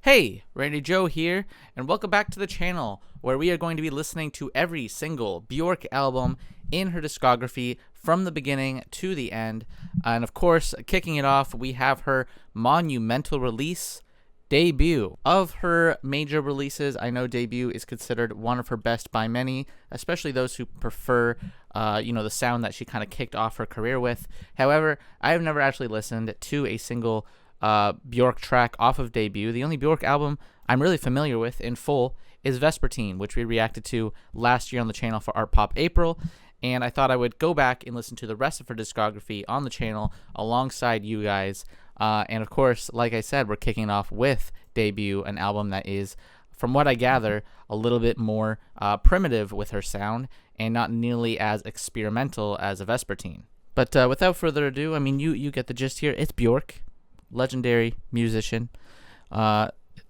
Hey, Randy Joe here, and welcome back to the channel where we are going to be listening to every single Bjork album in her discography from the beginning to the end. And of course, kicking it off, we have her monumental release, Debut. Of her major releases, I know Debut is considered one of her best by many, especially those who prefer the sound that she kind of kicked off her career with. However, I have never actually listened to a single Bjork track off of Debut. The only Bjork album I'm really familiar with in full is Vespertine, which we reacted to last year on the channel for Art Pop April, and I thought I would go back and listen to the rest of her discography on the channel alongside you guys. And of course, like I said, we're kicking off with Debut, an album that is, from what I gather, a little bit more primitive with her sound and not nearly as experimental as a Vespertine. But without further ado, I mean, you get the gist here. It's Bjork, legendary musician.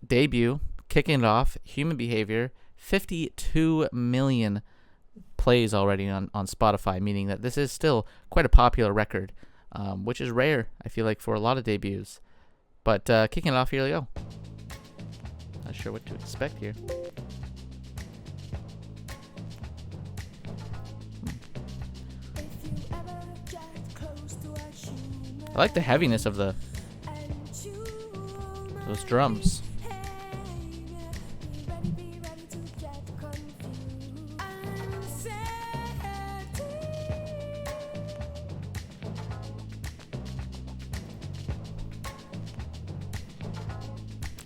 Debut, kicking it off, Human Behavior, 52 million plays already on Spotify, meaning that this is still quite a popular record, which is rare, I feel like, for a lot of debuts. But kicking it off, here we go. Not sure what to expect here. I like the heaviness of those drums.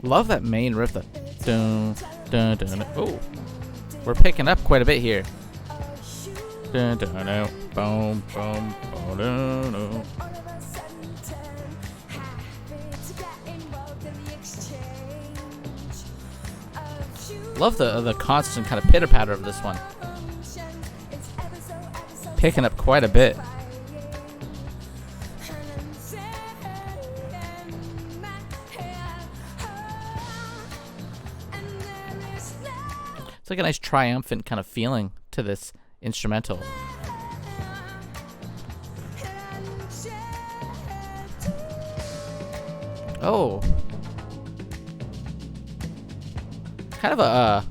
Love that main riff. That dun dun dun. Oh, we're picking up quite a bit here. Dun dun dun. Boom boom boom dun dun. Love the constant kind of pitter patter of this one. Picking up quite a bit. It's like a nice triumphant kind of feeling to this instrumental. Oh. Kind of I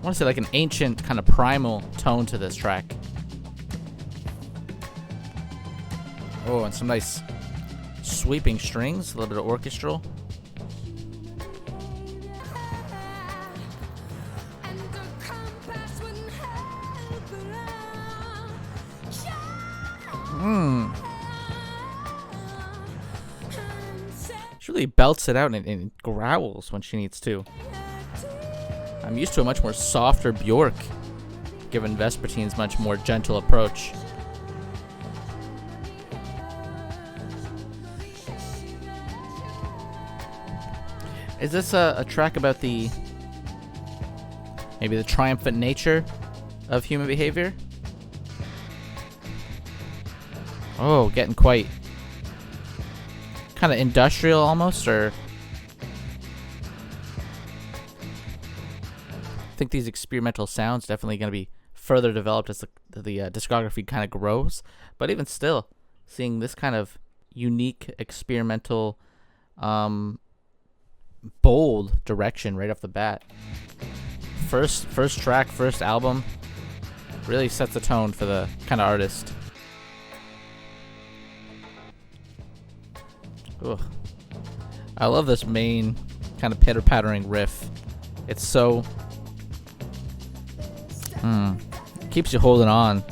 want to say like an ancient kind of primal tone to this track. Oh, and some nice sweeping strings, a little bit of orchestral. She really belts it out and growls when she needs to. I'm used to a much more softer Bjork, given Vespertine's much more gentle approach. Is this a track about maybe the triumphant nature of Human Behavior? Oh, getting quite kind of industrial almost, or I think these experimental sounds definitely going to be further developed as the discography kind of grows. But even still, seeing this kind of unique experimental, bold direction right off the bat. First track, first album, really sets the tone for the kind of artist. Ugh. I love this main kind of pitter-pattering riff. It's so keeps you holding on. You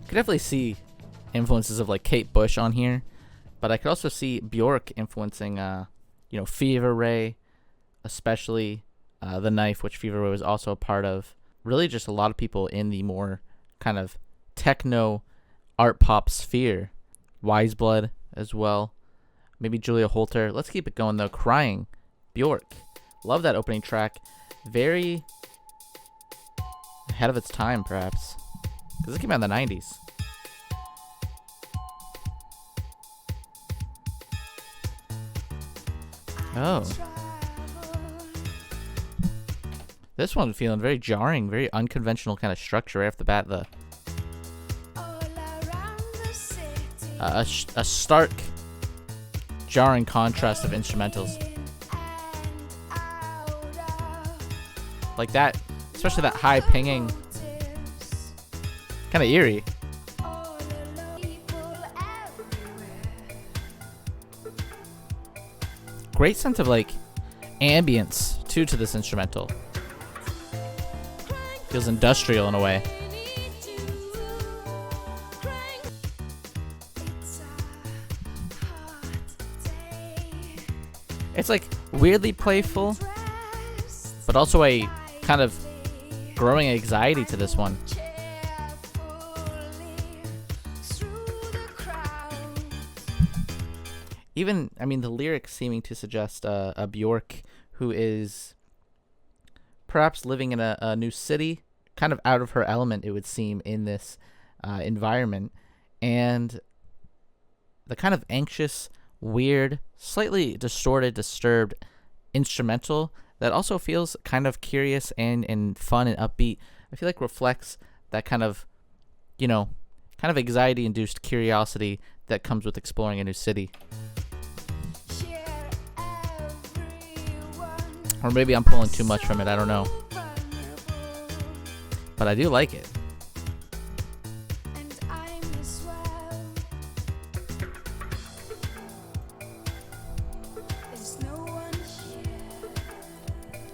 could definitely see influences of like Kate Bush on here, but I could also see Bjork influencing Fever Ray, especially The Knife, which Fever Ray was also a part of. Really just a lot of people in the more kind of techno art pop sphere. Wiseblood as well. Maybe Julia Holter. Let's keep it going though. Crying, Bjork. Love that opening track. Very ahead of its time, perhaps, because it came out in the 90s. Oh. This one feeling very jarring, very unconventional kind of structure right off the bat. A stark, jarring contrast of instrumentals. Like that, especially that high pinging. Kind of eerie. Great sense of like ambience too to this instrumental. Feels industrial in a way. It's like weirdly playful, but also a kind of growing anxiety to this one. Even, I mean, the lyrics seeming to suggest a Bjork who is perhaps living in a new city, kind of out of her element, it would seem, in this environment. And the kind of anxious, weird, slightly distorted, disturbed instrumental that also feels kind of curious and fun and upbeat, I feel like reflects that kind of, you know, kind of anxiety-induced curiosity that comes with exploring a new city. Or maybe I'm pulling too much from it, I don't know. But I do like it.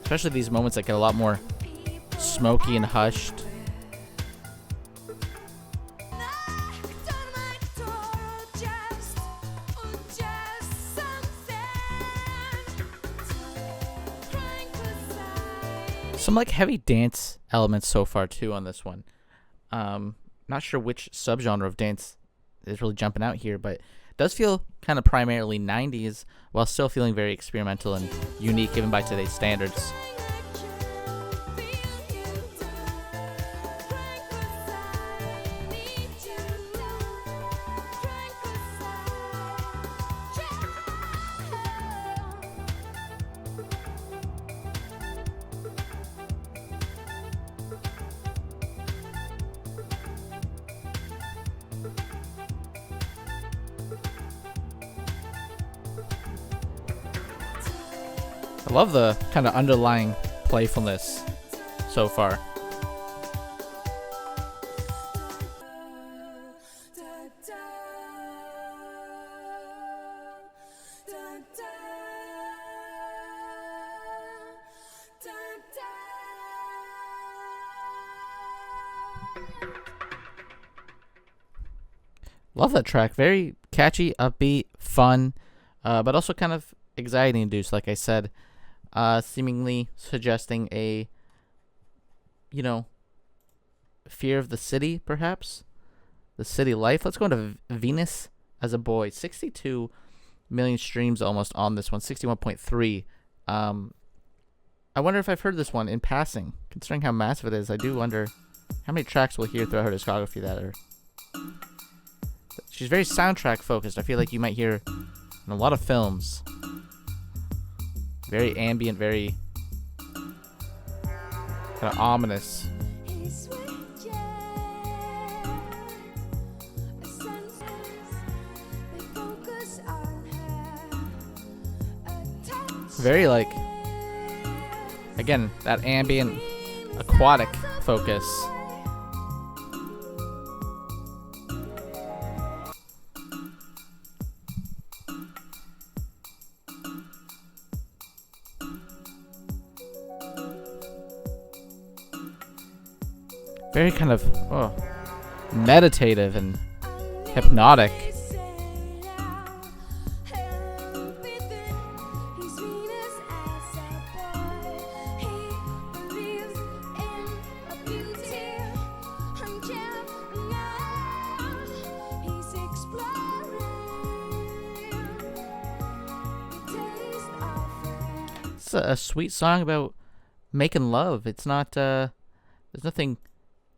Especially these moments that get a lot more smoky and hushed. Some like heavy dance elements so far too on this one. Not sure which subgenre of dance is really jumping out here, but it does feel kind of primarily 90s while still feeling very experimental and unique even by today's standards. I love the kind of underlying playfulness so far. Love that track. Very catchy, upbeat, fun, but also kind of anxiety-induced, like I said. Seemingly suggesting a, you know, fear of the city, perhaps? The city life. Let's go into Venus as a Boy. 62 million streams almost on this one. 61.3. I wonder if I've heard this one in passing. Considering how massive it is, I do wonder how many tracks we'll hear throughout her discography that are... She's very soundtrack focused. I feel like you might hear in a lot of films. Very ambient, very kind of ominous. Very like, again, that ambient, aquatic focus. Very kind of meditative and hypnotic. It's a sweet song about making love. It's not, there's nothing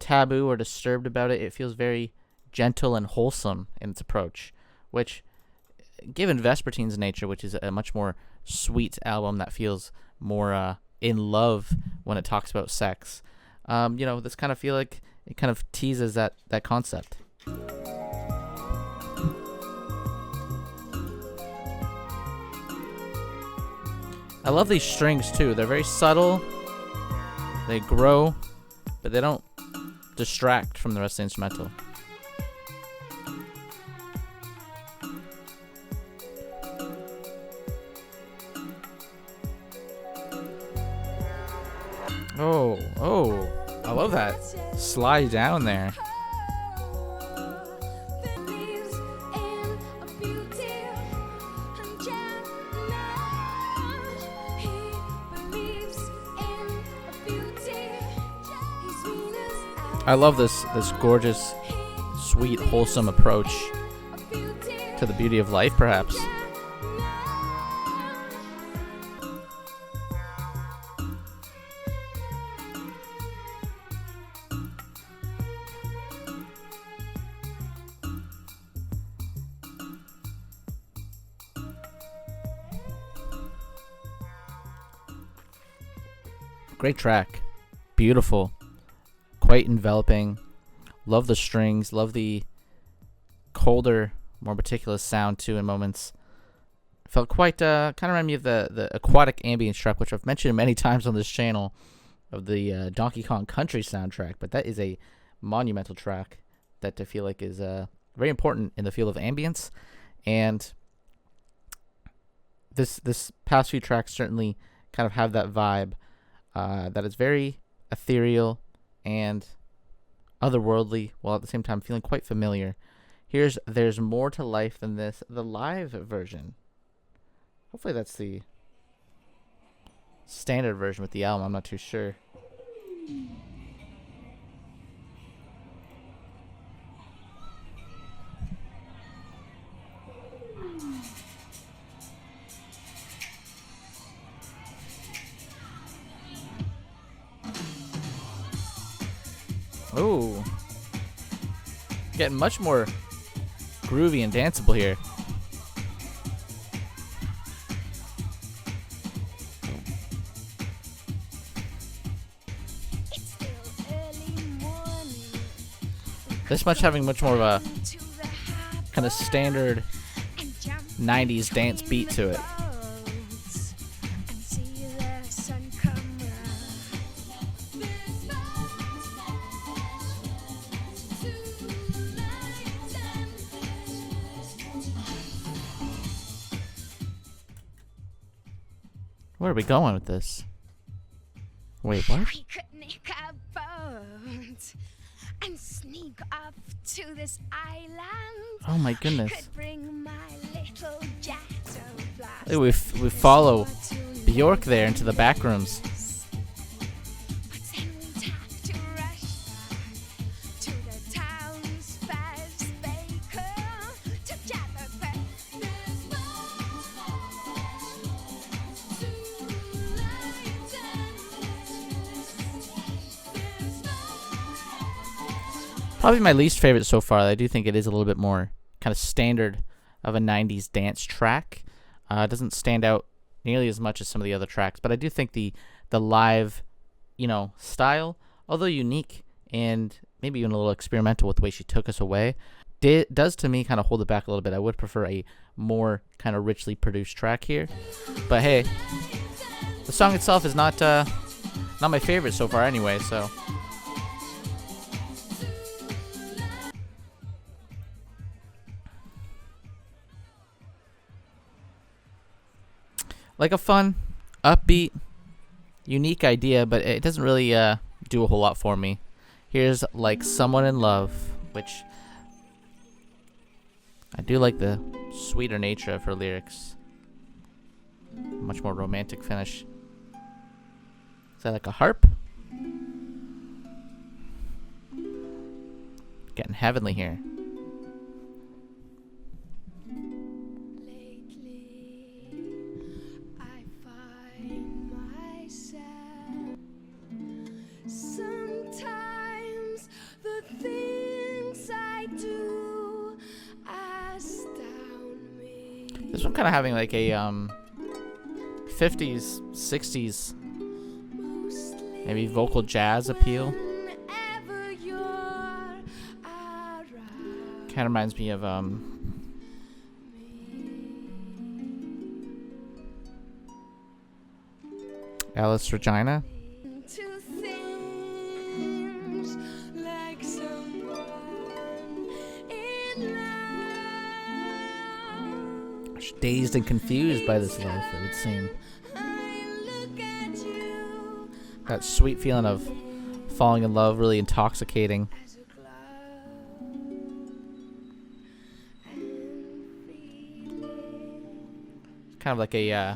taboo or disturbed about it. It feels very gentle and wholesome in its approach, which, given Vespertine's nature, which is a much more sweet album that feels more in love when it talks about sex. You know, this kind of feel like it kind of teases that concept. I love these strings too. They're very subtle. They grow, but they don't distract from the rest of the instrumental. Oh, I love that slide down there. I love this gorgeous, sweet, wholesome approach to the beauty of life, perhaps. Great track. Beautiful. Quite enveloping. Love the strings. Love the colder, more meticulous sound too in moments. Felt quite kind of reminded me of the aquatic ambience track, which I've mentioned many times on this channel, of the Donkey Kong Country soundtrack. But that is a monumental track that I feel like is very important in the field of ambience. And this past few tracks certainly kind of have that vibe that is very ethereal and otherworldly, while at the same time feeling quite familiar. Here's There's More to Life Than This, the live version. Hopefully that's the standard version with the album. I'm not too sure. Ooh. Getting much more groovy and danceable here. This much having much more of a kind of standard 90s dance beat to it. Where are we going with this? Wait, what? We could nick a boat and sneak up to this island. Oh my goodness. Could bring my little jet of blast. Hey, we follow Bjork there into the back rooms. But then we'd have to rush back to the town's best baker to gather Probably my least favorite so far. I do think it is a little bit more kind of standard of a 90s dance track. It doesn't stand out nearly as much as some of the other tracks, but I do think the live, style, although unique and maybe even a little experimental with the way she took us away, does to me kind of hold it back a little bit. I would prefer a more kind of richly produced track here, but hey, the song itself is not my favorite so far anyway, so. Like a fun, upbeat, unique idea, but it doesn't really do a whole lot for me. Here's Like Someone in Love, which I do like the sweeter nature of her lyrics. Much more romantic finish. Is that like a harp? Getting heavenly here. This one kind of having like a 50s, 60s Maybe vocal jazz appeal. whenever you're around Kind of reminds me of Alice Regina. to things like someone in love. Dazed and confused by this life, it would seem. I look at you That sweet feeling of falling in love, really intoxicating. as a glove and feeling Kind of like a like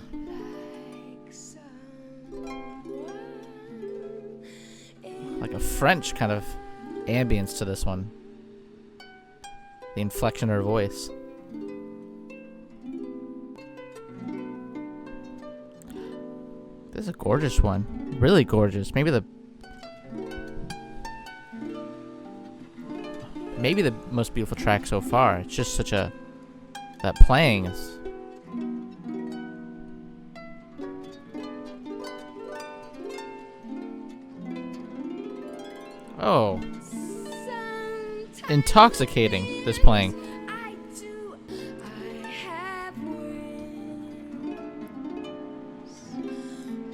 someone like a French kind of ambience to this one. The inflection of her voice. This is a gorgeous one. Really gorgeous. Maybe the most beautiful track so far. It's just such a that playing is oh, sometimes intoxicating, this playing. I do. I have wings,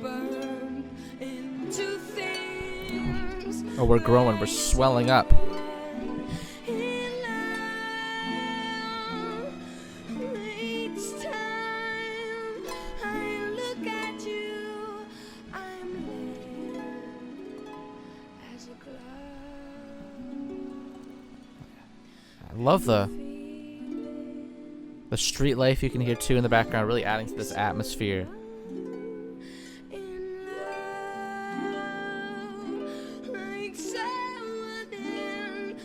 burn into things. Oh, we're growing, we're swelling up. In love, each time I look at you, I'm lit as a glove. I love the street life you can hear too in the background, really adding to this atmosphere. In love, like someone in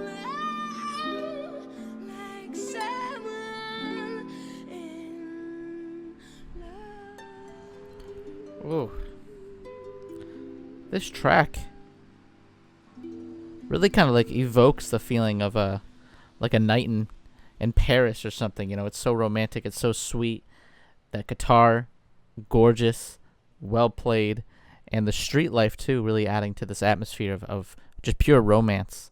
love, like someone in love. Ooh. This track really kind of like evokes the feeling of a night in Paris or something. You know, it's so romantic, it's so sweet. That guitar, gorgeous, well played, and the street life too, really adding to this atmosphere of just pure romance.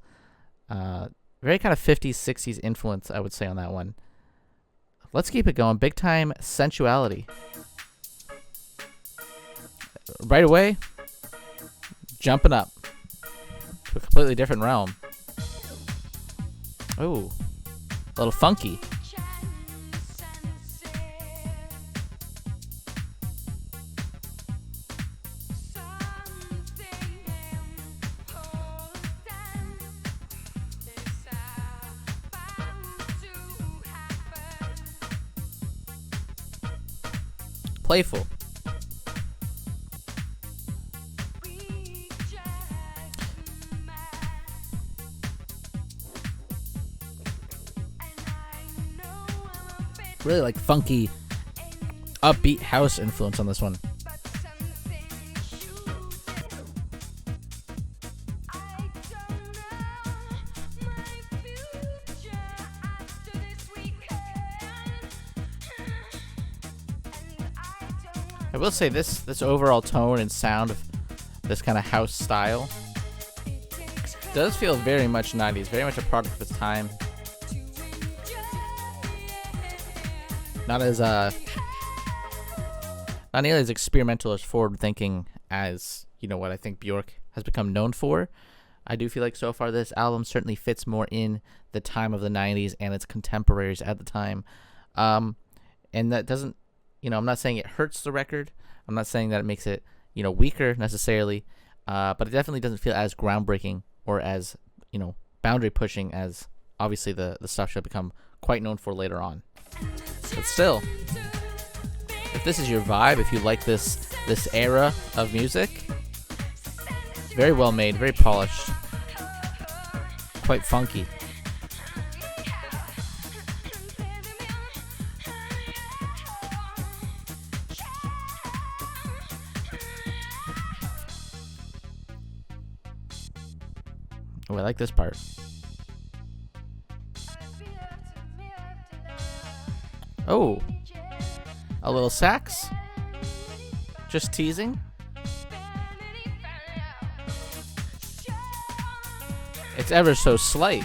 Very kind of 50s, 60s influence, I would say, on that one. Let's keep it going. Big time sensuality. Right away, jumping up to a completely different realm. Oh, a little funky. Playful. Really like funky, upbeat house influence on this one. I will say this overall tone and sound of this kind of house style does feel very much 90s, very much a product of its time. Not nearly as experimental as forward thinking as, you know, what I think Bjork has become known for. I do feel like so far this album certainly fits more in the time of the 90s and its contemporaries at the time. And that doesn't, you know, I'm not saying it hurts the record. I'm not saying that it makes it, you know, weaker necessarily. But it definitely doesn't feel as groundbreaking or as, you know, boundary pushing as obviously the stuff she'll become quite known for later on. But still, if this is your vibe, if you like this era of music, very well made, very polished, quite funky. Oh, I like this part. Oh, a little sax. Just teasing. It's ever so slight.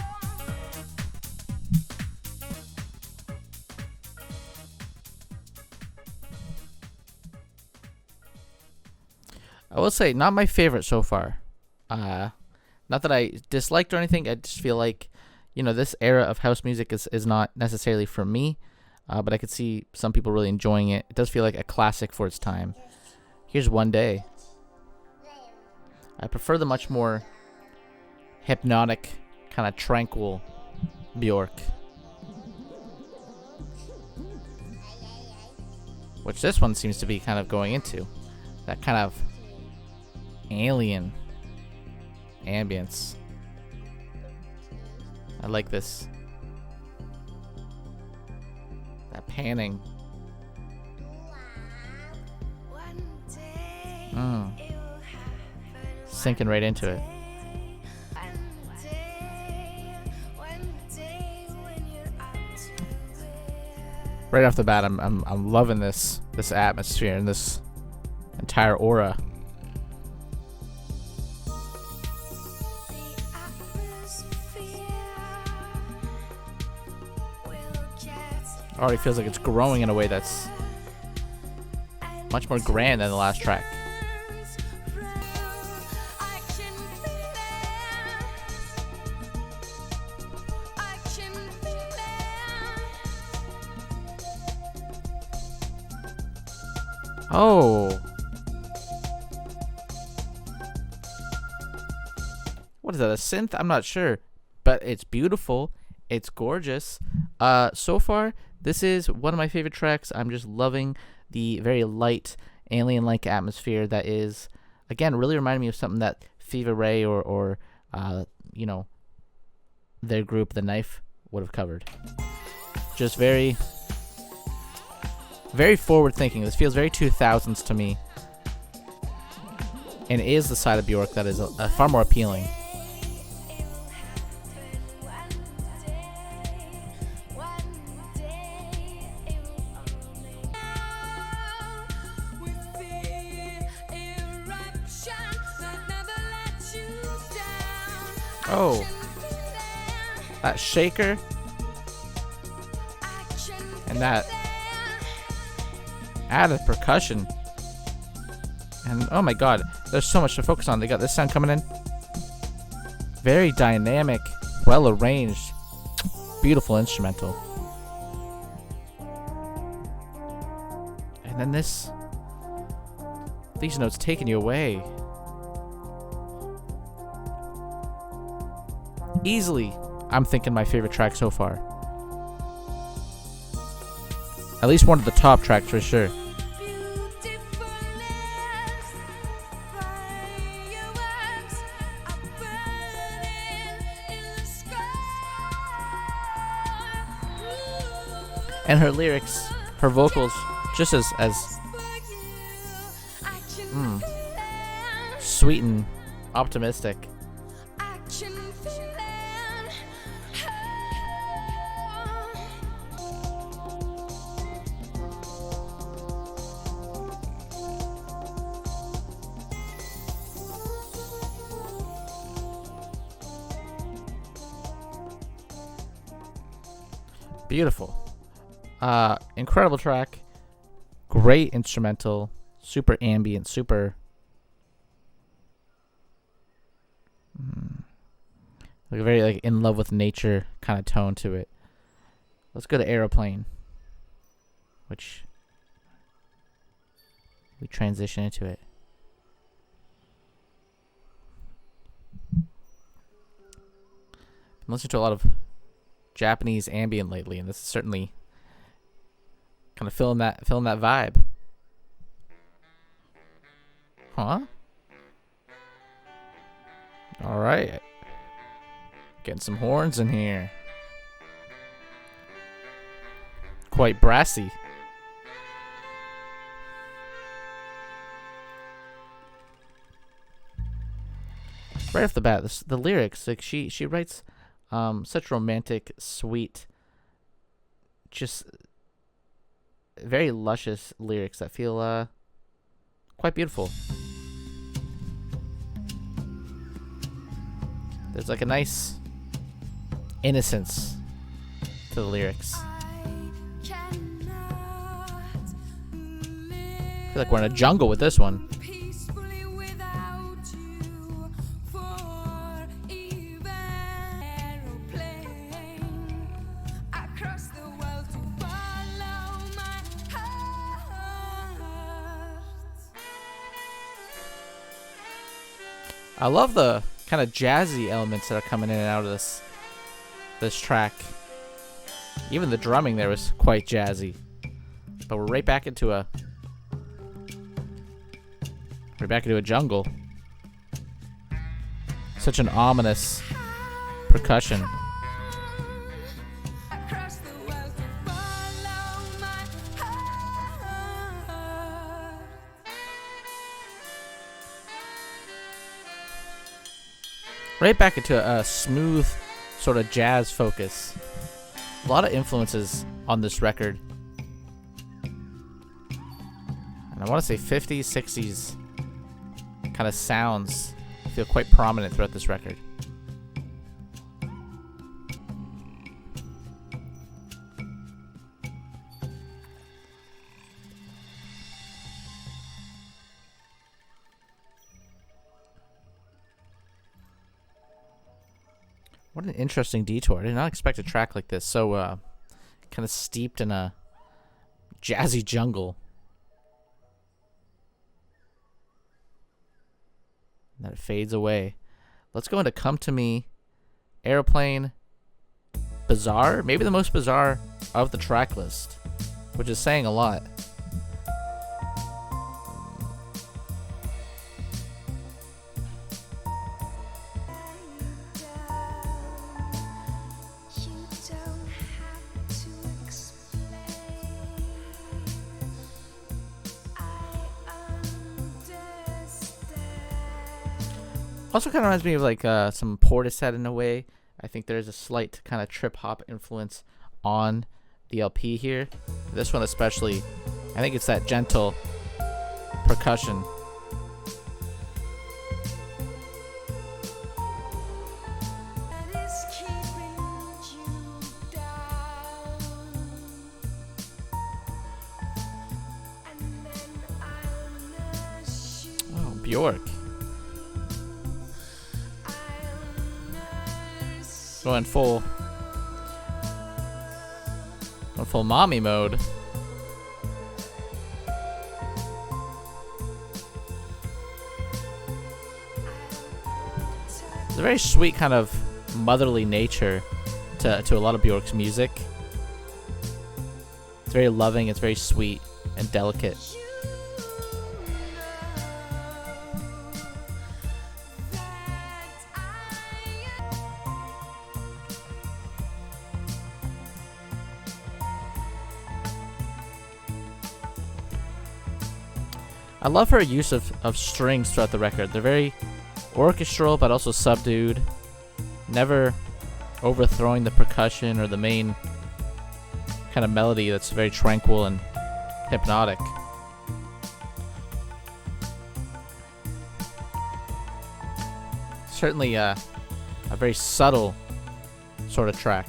I will say, not my favorite so far. Not that I disliked or anything. I just feel like, this era of house music is not necessarily for me. But I could see some people really enjoying it. It does feel like a classic for its time. Here's One Day. I prefer the much more hypnotic, kind of tranquil Bjork. Which this one seems to be kind of going into. That kind of alien ambience. I like this. That panning. Sinking right into it. Right off the bat, I'm loving this atmosphere and this entire aura. Already feels like it's growing in a way that's much more grand than the last track. Oh. What is that, a synth? I'm not sure. But it's beautiful. It's gorgeous. So far, this is one of my favorite tracks. I'm just loving the very light, alien-like atmosphere that is, again, really reminding me of something that Fever Ray or their group, The Knife, would have covered. Just very, very forward-thinking. This feels very 2000s to me. And it is the side of Bjork that is far more appealing. Oh, that shaker and that added percussion, and oh my god, there's so much to focus on. They got this sound coming in, very dynamic, well arranged, beautiful instrumental, and then these notes taking you away. Easily, I'm thinking my favorite track so far. At least one of the top tracks for sure. And her lyrics, her vocals, just as sweet and optimistic. Beautiful. Incredible track. Great instrumental. Super ambient. Super. Like a very in love with nature kind of tone to it. Let's go to Aeroplane, which we transition into it. Been listening to a lot of Japanese ambient lately, and this is certainly kind of filling that vibe. Huh? All right. Getting some horns in here. Quite brassy. Right off the bat, the lyrics, like she writes such romantic, sweet, just very luscious lyrics that feel quite beautiful. There's like a nice innocence to the lyrics. I cannot I feel like we're in a jungle with this one. peacefully without you for even aeroplane across the world to follow my heart. I love the kind of jazzy elements that are coming in and out of this track. Even the drumming there was quite jazzy. But we're right back into a jungle. Such an ominous percussion. Across the world to follow my heart. Right back into a smooth sort of jazz focus. A lot of influences on this record. And I want to say 50s, 60s kind of sounds feel quite prominent throughout this record. What an interesting detour. I did not expect a track like this. So kind of steeped in a jazzy jungle. And then it fades away. Let's go into Come to Me, Airplane, Bizarre. Maybe the most bizarre of the track list, which is saying a lot. You don't have to explain. I understand. Also kind of reminds me of like some Portishead in a way. I think there's a slight kind of trip hop influence on the LP here. This one especially, I think it's that gentle percussion. That is keeping you down. And then I'll nurse you. Oh, Bjork. I'll nurse Going full mommy mode. There's a very sweet kind of motherly nature to a lot of Bjork's music. It's very loving, it's very sweet and delicate. you that I love her use of strings throughout the record. They're very orchestral but also subdued, never overthrowing the percussion or the main kind of melody that's very tranquil and hypnotic. Certainly a very subtle sort of track.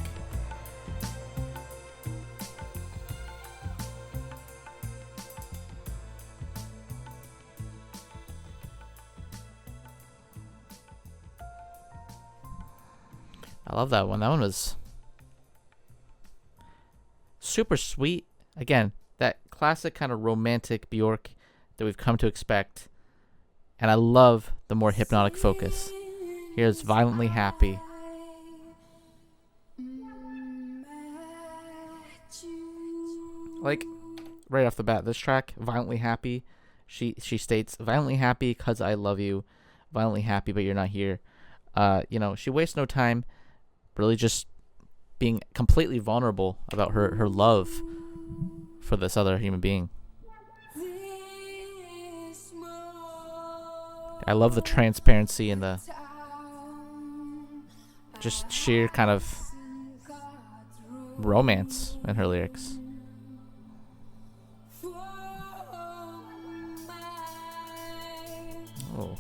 I love that one. That one was super sweet. Again, that classic kind of romantic Bjork that we've come to expect. And I love the more hypnotic focus. Here's Violently Happy. Like, right off the bat, this track, Violently Happy, she states, violently happy because I love you. Violently happy, but you're not here. She wastes no time really just being completely vulnerable about her love for this other human being. I love the transparency and the just sheer kind of romance in her lyrics. Oh.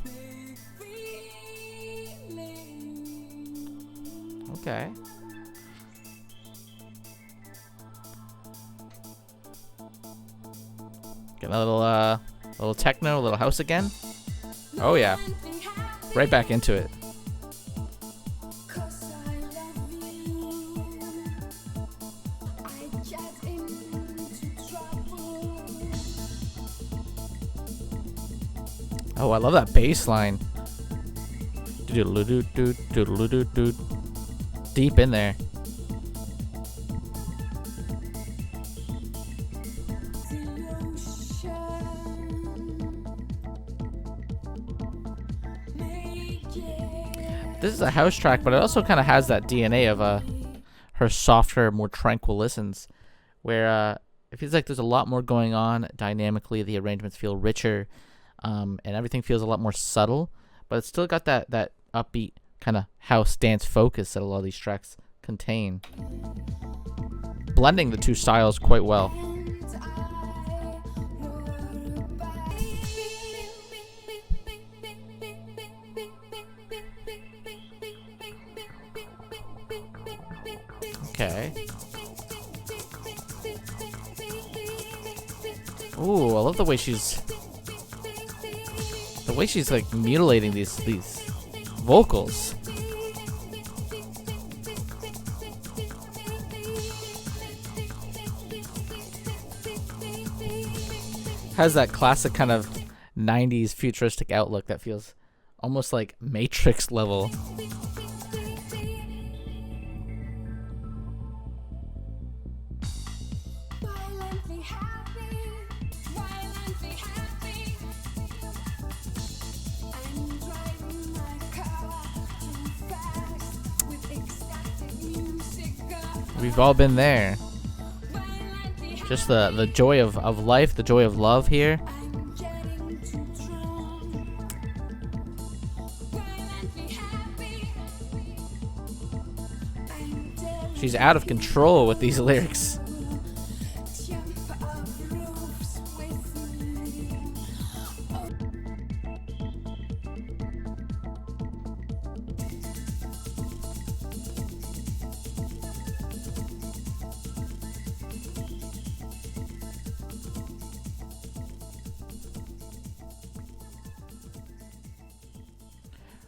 Okay. Getting a little techno, a little house again. Oh yeah, right back into it. Oh, I love that bass line. Deep in there. This is a house track, but it also kind of has that DNA of her softer, more tranquil listens, where it feels like there's a lot more going on dynamically. The arrangements feel richer, and everything feels a lot more subtle, but it's still got that upbeat kind of house dance focus that a lot of these tracks contain, blending the two styles quite well. Okay. Ooh, I love the way she's like mutilating these vocals. Has that classic kind of 90s futuristic outlook that feels almost like Matrix level. We've all been there. Just the joy of life, the joy of love here. She's out of control with these lyrics.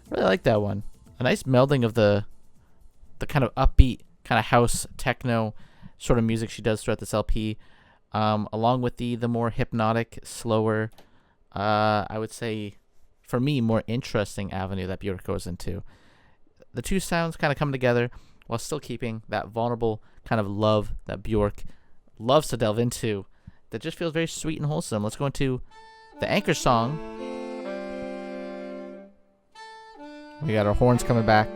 Really like that one. A nice melding of the kind of upbeat, kind of house techno sort of music she does throughout this LP, along with the more hypnotic, slower, I would say, for me, more interesting avenue that Bjork goes into. The two sounds kind of come together while still keeping that vulnerable kind of love that Bjork loves to delve into that just feels very sweet and wholesome. Let's go into the anchor song. We got our horns coming back.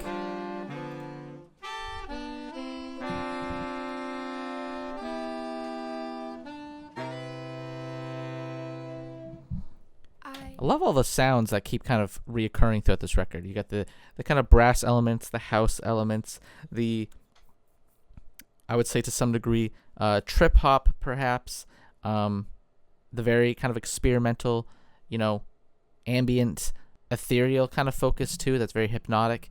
I love all the sounds that keep kind of reoccurring throughout this record. You got the kind of brass elements, the house elements, I would say to some degree, trip hop perhaps, the very kind of experimental, ambient, ethereal kind of focus too. That's very hypnotic.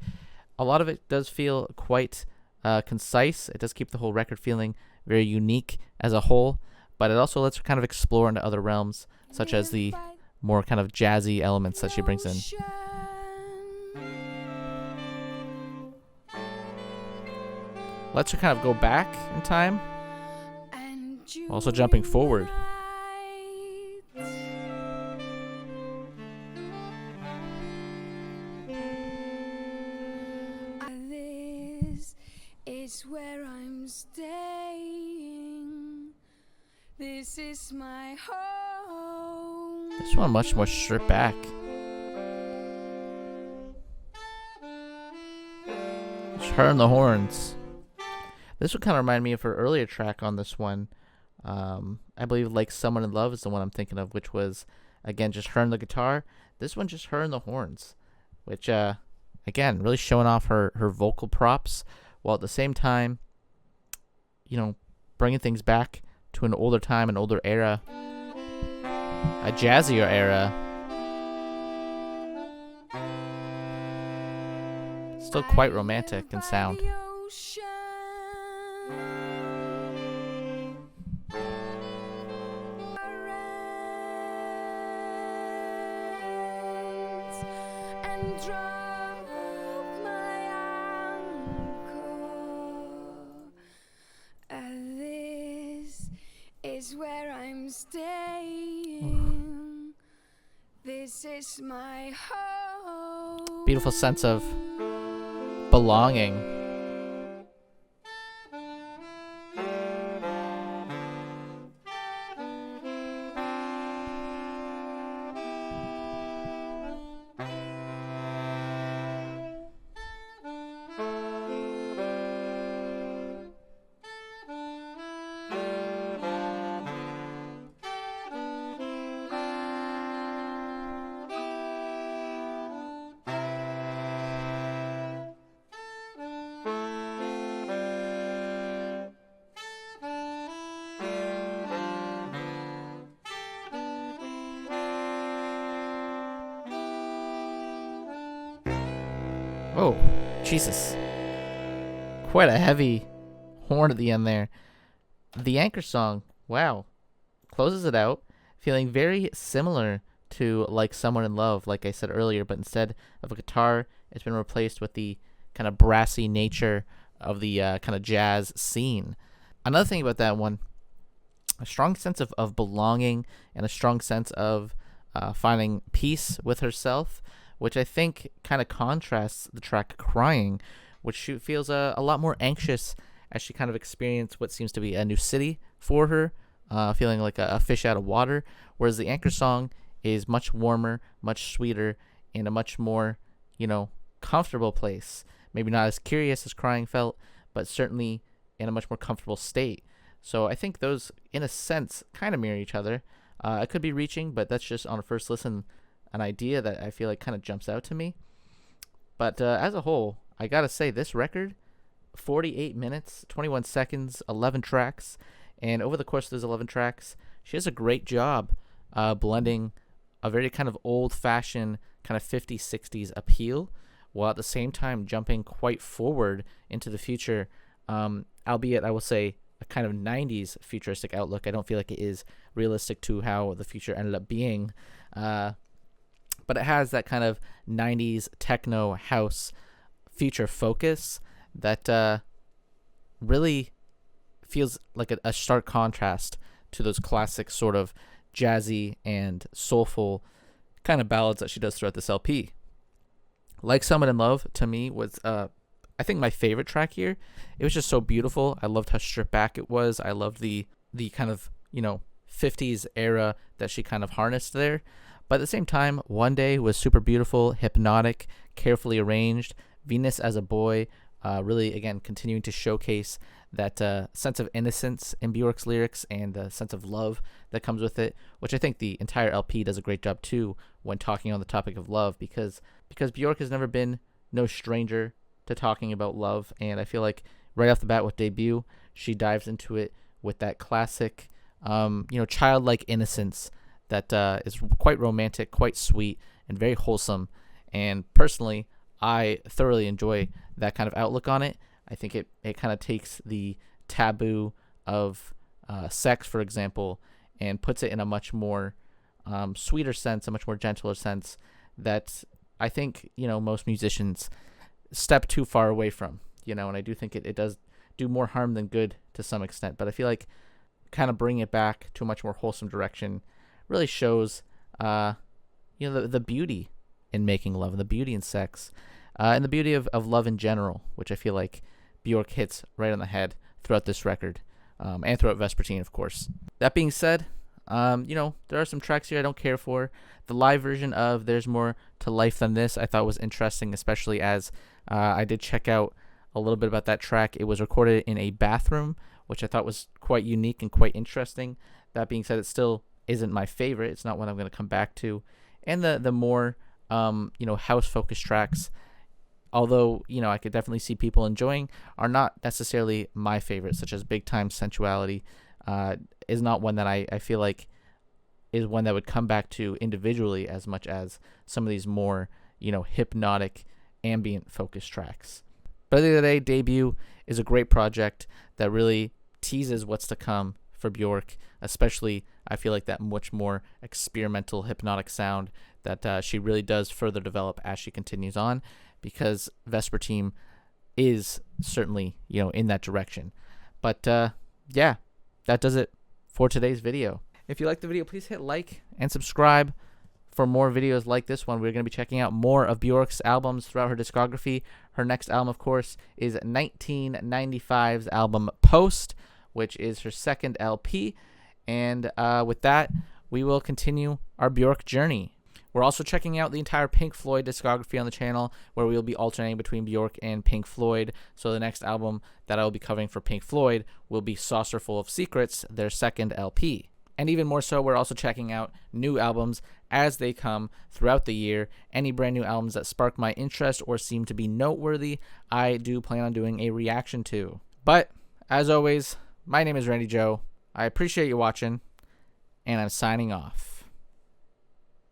A lot of it does feel quite concise. It does keep the whole record feeling very unique as a whole, but it also lets her kind of explore into other realms, such as the more kind of jazzy elements that she brings in. Lets her kind of go back in time, also jumping forward. This is where I'm staying. This is my home. This one much more stripped back. It's her and the horns. This would kind of remind me of her earlier track on this one. I believe Like Someone in Love is the one I'm thinking of, which was, again, just her and the guitar. This one just her and the horns, which, again, really showing off her vocal props, while at the same time, bringing things back to an older time, an older era, a jazzier era. Still quite romantic in sound. And drop my anchor. This is where I'm staying. This is my home. Beautiful sense of belonging. Oh, Jesus. Quite a heavy horn at the end there. The anchor song, wow, closes it out, feeling very similar to Like Someone in Love, like I said earlier, but instead of a guitar, it's been replaced with the kind of brassy nature of the kind of jazz scene. Another thing about that one, a strong sense of belonging and a strong sense of finding peace with herself, which I think kind of contrasts the track Crying, which she feels a lot more anxious as she kind of experienced what seems to be a new city for her, feeling like a fish out of water, whereas the anchor song is much warmer, much sweeter, and a much more, comfortable place. Maybe not as curious as Crying felt, but certainly in a much more comfortable state. So I think those, in a sense, kind of mirror each other. I could be reaching, but that's just on a first listen an idea that I feel like kind of jumps out to me. But as a whole, I gotta say, this record, 48 minutes, 21 seconds, 11 tracks, and over the course of those 11 tracks, she does a great job blending a very kind of old-fashioned kind of 50s, 60s appeal, while at the same time jumping quite forward into the future, albeit I will say a kind of 90s futuristic outlook. I don't feel like it is realistic to how the future ended up being, but it has that kind of 90s techno house future focus that really feels like a stark contrast to those classic sort of jazzy and soulful kind of ballads that she does throughout this LP. Like Someone in Love, to me, was I think my favorite track here. It was just so beautiful. I loved how stripped back it was. I loved the kind of 50s era that she kind of harnessed there. But at the same time, One Day was super beautiful, hypnotic, carefully arranged. Venus as a Boy, really, again, continuing to showcase that sense of innocence in Bjork's lyrics and the sense of love that comes with it, which I think the entire LP does a great job too when talking on the topic of love, because Bjork has never been no stranger to talking about love, and I feel like right off the bat with Debut, she dives into it with that classic, childlike innocence that is quite romantic, quite sweet, and very wholesome. And personally, I thoroughly enjoy that kind of outlook on it. I think it kind of takes the taboo of sex, for example, and puts it in a much more sweeter sense, a much more gentler sense that I think, most musicians step too far away from, and I do think it does do more harm than good to some extent. But I feel like kind of bringing it back to a much more wholesome direction really shows, the beauty in making love, and the beauty in sex, and the beauty of love in general, which I feel like Bjork hits right on the head throughout this record, and throughout Vespertine, of course. That being said, there are some tracks here I don't care for. The live version of There's More to Life Than This I thought was interesting, especially as I did check out a little bit about that track. It was recorded in a bathroom, which I thought was quite unique and quite interesting. That being said, it still isn't my favorite. It's not one I'm going to come back to. And the more, house-focused tracks, although, I could definitely see people enjoying, are not necessarily my favorite, such as Big Time Sensuality, is not one that I feel like is one that would come back to individually as much as some of these more, hypnotic, ambient-focused tracks. But at the end of the day, Debut is a great project that really teases what's to come for Bjork, especially I feel like that much more experimental hypnotic sound that she really does further develop as she continues on, because Vespertine is certainly, in that direction. But yeah, that does it for today's video. If you liked the video, please hit like and subscribe for more videos like this one. We're going to be checking out more of Bjork's albums throughout her discography. Her next album, of course, is 1995's album Post, which is her second LP. And with that, we will continue our Bjork journey. We're also checking out the entire Pink Floyd discography on the channel, where we will be alternating between Bjork and Pink Floyd. So the next album that I will be covering for Pink Floyd will be Saucerful of Secrets, their second LP. And even more so, we're also checking out new albums as they come throughout the year. Any brand new albums that spark my interest or seem to be noteworthy, I do plan on doing a reaction to. But, as always, my name is Randy Joe. I appreciate you watching, and I'm signing off.